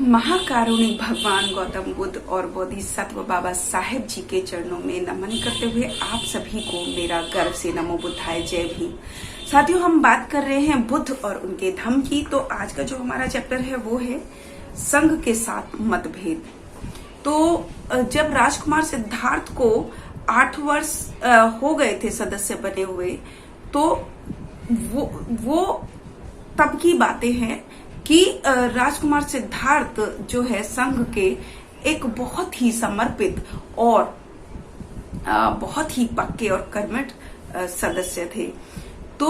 महाकारुणिक भगवान गौतम बुद्ध और बोधिसत्व बाबा साहेब जी के चरणों में नमन करते हुए आप सभी को मेरा गर्व से नमो बुद्धाय जय भीम। साथियों, हम बात कर रहे हैं बुद्ध और उनके धम्म की। तो आज का जो हमारा चैप्टर है वो है संघ के साथ मतभेद। तो जब राजकुमार सिद्धार्थ को 8 वर्ष हो गए थे सदस्य बने हुए, तो वो तब की बातें हैं कि राजकुमार सिद्धार्थ जो है संघ के एक बहुत ही समर्पित और बहुत ही पक्के और कर्मठ सदस्य थे। तो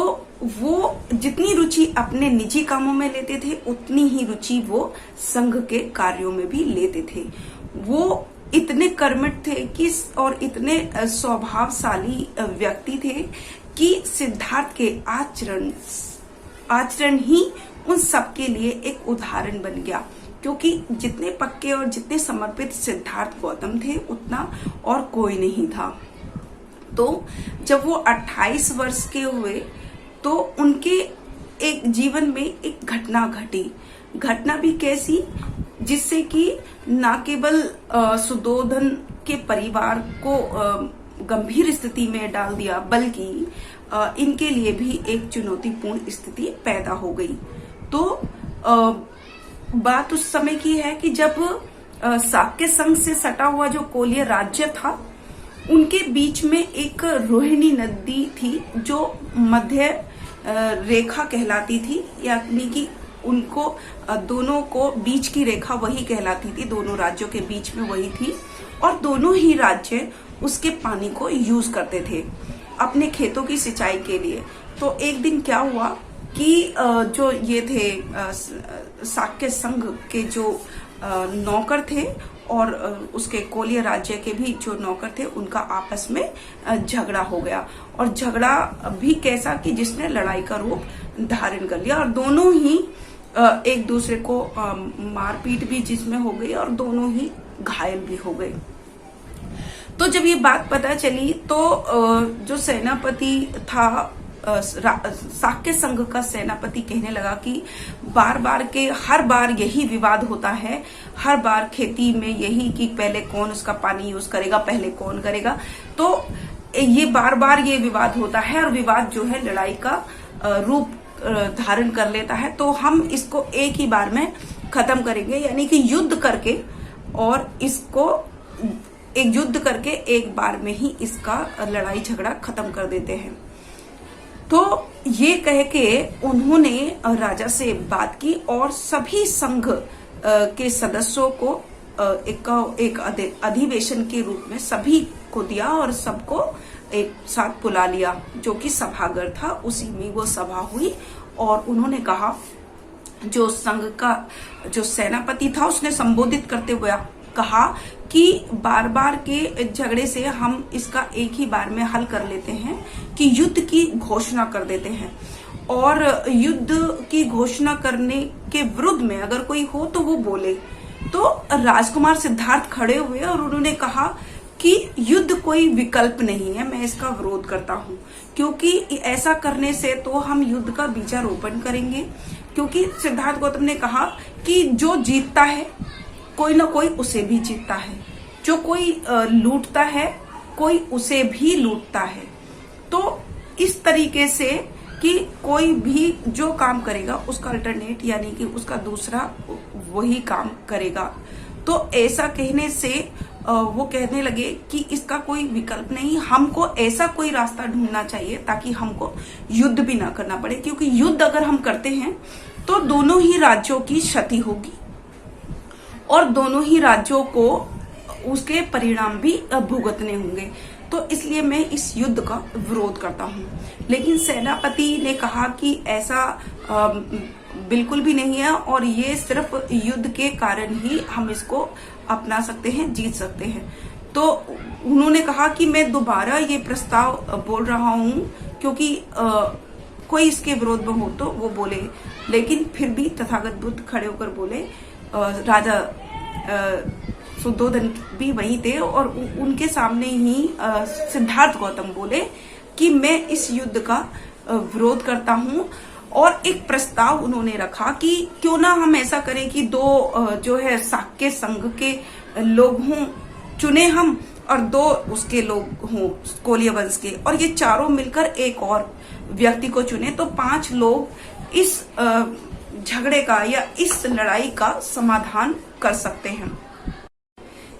वो जितनी रुचि अपने निजी कामों में लेते थे, उतनी ही रुचि वो संघ के कार्यों में भी लेते थे। वो इतने कर्मठ थे कि और इतने स्वभावशाली व्यक्ति थे कि सिद्धार्थ के आचरण ही उन सबके लिए एक उदाहरण बन गया, क्योंकि जितने पक्के और जितने समर्पित सिद्धार्थ गौतम थे, उतना और कोई नहीं था। तो जब वो 28 वर्ष के हुए तो उनके एक जीवन में एक घटना घटी। घटना भी कैसी, जिससे कि न केवल सुद्धोधन के परिवार को गंभीर स्थिति में डाल दिया, बल्कि इनके लिए भी एक चुनौतीपूर्ण स्थिति पैदा हो गई। तो बात उस समय की है कि जब शाक्य संघ से सटा हुआ जो कोलीय राज्य था, उनके बीच में एक रोहिणी नदी थी जो मध्य रेखा कहलाती थी, यानी कि उनको दोनों को बीच की रेखा वही कहलाती थी। दोनों राज्यों के बीच में वही थी और दोनों ही राज्य उसके पानी को यूज करते थे अपने खेतों की सिंचाई के लिए। तो एक दिन क्या हुआ कि जो ये थे शाक्य संघ के जो नौकर थे और उसके कोलीय राज्य के भी जो नौकर थे, उनका आपस में झगड़ा हो गया। और झगड़ा भी कैसा कि जिसने लड़ाई का रूप धारण कर लिया और दोनों ही एक दूसरे को मारपीट भी जिसमें हो गई और दोनों ही घायल भी हो गए। तो जब ये बात पता चली तो जो सेनापति था, शाक्य संघ का सेनापति कहने लगा कि हर बार यही विवाद होता है, हर बार खेती में यही कि पहले कौन उसका पानी यूज करेगा, पहले कौन करेगा। तो ये बार ये विवाद होता है और विवाद जो है लड़ाई का रूप धारण कर लेता है। तो हम इसको एक ही बार में खत्म करेंगे, यानी कि युद्ध करके, और इसको एक युद्ध करके एक बार में ही इसका लड़ाई झगड़ा खत्म कर देते हैं। तो ये कह के उन्होंने राजा से बात की और सभी संघ के सदस्यों को एक अधिवेशन के रूप में सभी को दिया और सबको एक साथ बुला लिया, जो कि सभागार था। उसी में वो सभा हुई और उन्होंने कहा, जो संघ का जो सेनापति था उसने संबोधित करते हुए कहा कि बार के झगड़े से हम इसका एक ही बार में हल कर लेते हैं कि युद्ध की घोषणा कर देते हैं। और युद्ध की घोषणा करने के विरुद्ध में अगर कोई हो तो वो बोले। तो राजकुमार सिद्धार्थ खड़े हुए और उन्होंने कहा कि युद्ध कोई विकल्प नहीं है, मैं इसका विरोध करता हूँ, क्योंकि ऐसा करने से तो हम युद्ध का बीजारोपण करेंगे। क्योंकि सिद्धार्थ गौतम ने कहा कि जो जीतता है कोई ना कोई उसे भी जीतता है, जो कोई लूटता है कोई उसे भी लूटता है। तो इस तरीके से कि कोई भी जो काम करेगा उसका अल्टरनेट, यानी कि उसका दूसरा वही काम करेगा। तो ऐसा कहने से वो कहने लगे कि इसका कोई विकल्प नहीं, हमको ऐसा कोई रास्ता ढूंढना चाहिए ताकि हमको युद्ध भी ना करना पड़े, क्योंकि युद्ध अगर हम करते हैं तो दोनों ही राज्यों की क्षति होगी और दोनों ही राज्यों को उसके परिणाम भी भुगतने होंगे। तो इसलिए मैं इस युद्ध का विरोध करता हूँ। लेकिन सेनापति ने कहा कि ऐसा बिल्कुल भी नहीं है और ये सिर्फ युद्ध के कारण ही हम इसको अपना सकते हैं, जीत सकते हैं। तो उन्होंने कहा कि मैं दोबारा ये प्रस्ताव बोल रहा हूँ, क्योंकि कोई इसके विरोध में हो तो वो बोले। लेकिन फिर भी तथागत बुद्ध खड़े होकर बोले, राजा सुद्धोधन भी वही थे और उनके सामने ही सिद्धार्थ गौतम बोले कि मैं इस युद्ध का विरोध करता हूँ और एक प्रस्ताव उन्होंने रखा कि क्यों ना हम ऐसा करें कि दो जो है शाक्य संघ के लोग हों चुने हम, और दो उसके लोग हों कोलिय वंश के, और ये चारों मिलकर एक और व्यक्ति को चुने, तो 5 लोग इस झगड़े का या इस लड़ाई का समाधान कर सकते हैं।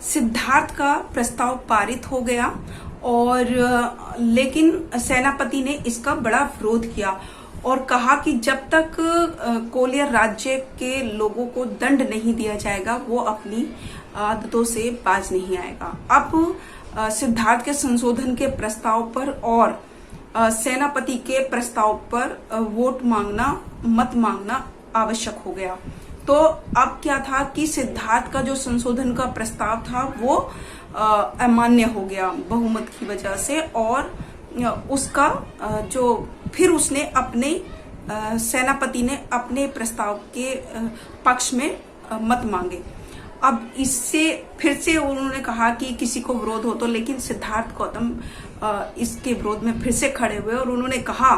सिद्धार्थ का प्रस्ताव पारित हो गया, और लेकिन सेनापति ने इसका बड़ा विरोध किया और कहा कि जब तक कोलियर राज्य के लोगों को दंड नहीं दिया जाएगा वो अपनी आदतों से बाज नहीं आएगा। अब सिद्धार्थ के संशोधन के प्रस्ताव पर और सेनापति के प्रस्ताव पर मत मांगना आवश्यक हो गया। तो अब क्या था कि सिद्धार्थ का जो संशोधन का प्रस्ताव था वो अमान्य हो गया बहुमत की वजह से, और उसका जो फिर उसने अपने सेनापति ने अपने प्रस्ताव के पक्ष में मत मांगे। अब इससे फिर से उन्होंने कहा कि किसी को विरोध हो तो, लेकिन सिद्धार्थ गौतम इसके विरोध में फिर से खड़े हुए और उन्होंने कहा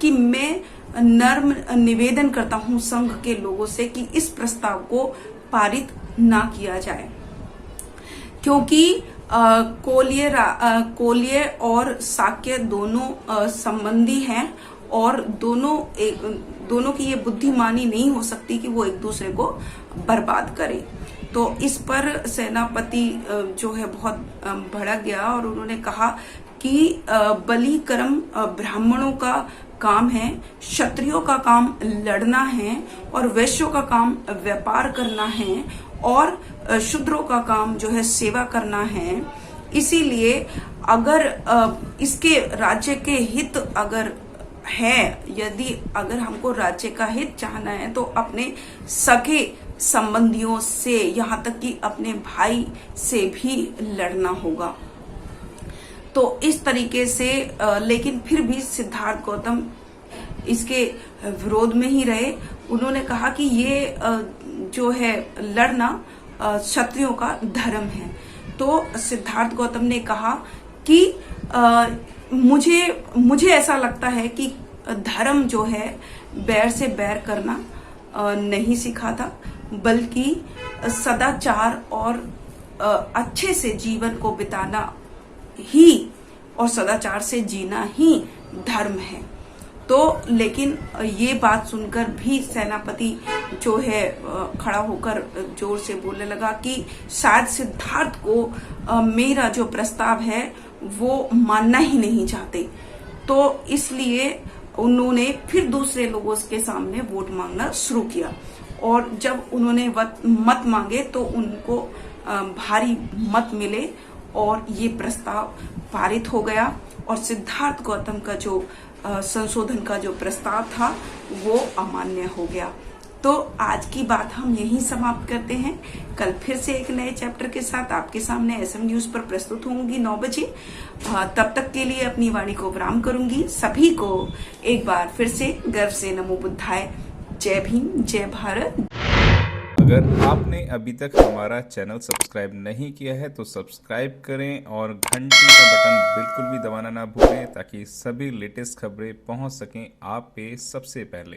कि मैं नर्म निवेदन करता हूं संघ के लोगों से कि इस प्रस्ताव को पारित ना किया जाए, क्योंकि कोलिय और शाक्य दोनों संबंधी हैं और दोनों की ये बुद्धिमानी नहीं हो सकती कि वो एक दूसरे को बर्बाद करें। तो इस पर सेनापति जो है बहुत भड़क गया और उन्होंने कहा कि बलि कर्म ब्राह्मणों का काम है, क्षत्रियों का काम लड़ना है और वैश्यों का काम व्यापार करना है और शूद्रों का काम जो है सेवा करना है। इसीलिए अगर इसके राज्य के हित अगर है, यदि अगर हमको राज्य का हित चाहना है तो अपने सगे संबंधियों से, यहाँ तक कि अपने भाई से भी लड़ना होगा। तो इस तरीके से लेकिन फिर भी सिद्धार्थ गौतम इसके विरोध में ही रहे। उन्होंने कहा कि ये जो है लड़ना क्षत्रियों का धर्म है। तो सिद्धार्थ गौतम ने कहा कि मुझे ऐसा लगता है कि धर्म जो है बैर से बैर करना नहीं सिखाता, बल्कि सदाचार और अच्छे से जीवन को बिताना ही और सदाचार से जीना ही धर्म है। तो लेकिन ये बात सुनकर भी सेनापति जो है खड़ा होकर जोर से बोलने लगा कि शायद सिद्धार्थ को मेरा जो प्रस्ताव है वो मानना ही नहीं चाहते। तो इसलिए उन्होंने फिर दूसरे लोगों के सामने वोट मांगना शुरू किया, और जब उन्होंने मत मांगे तो उनको भारी मत मिले और ये प्रस्ताव पारित हो गया और सिद्धार्थ गौतम का जो संशोधन का जो प्रस्ताव था वो अमान्य हो गया। तो आज की बात हम यहीं समाप्त करते हैं। कल फिर से एक नए चैप्टर के साथ आपके सामने एसएम न्यूज पर प्रस्तुत होंगी 9 बजे। तब तक के लिए अपनी वाणी को विराम करूंगी। सभी को एक बार फिर से गर्व से नमो बुद्धाय। जय भीम, जय भारत। अगर आपने अभी तक हमारा चैनल सब्सक्राइब नहीं किया है तो सब्सक्राइब करें और घंटी का बटन बिल्कुल भी दबाना ना भूलें, ताकि सभी लेटेस्ट खबरें पहुंच सकें आप पे सबसे पहले।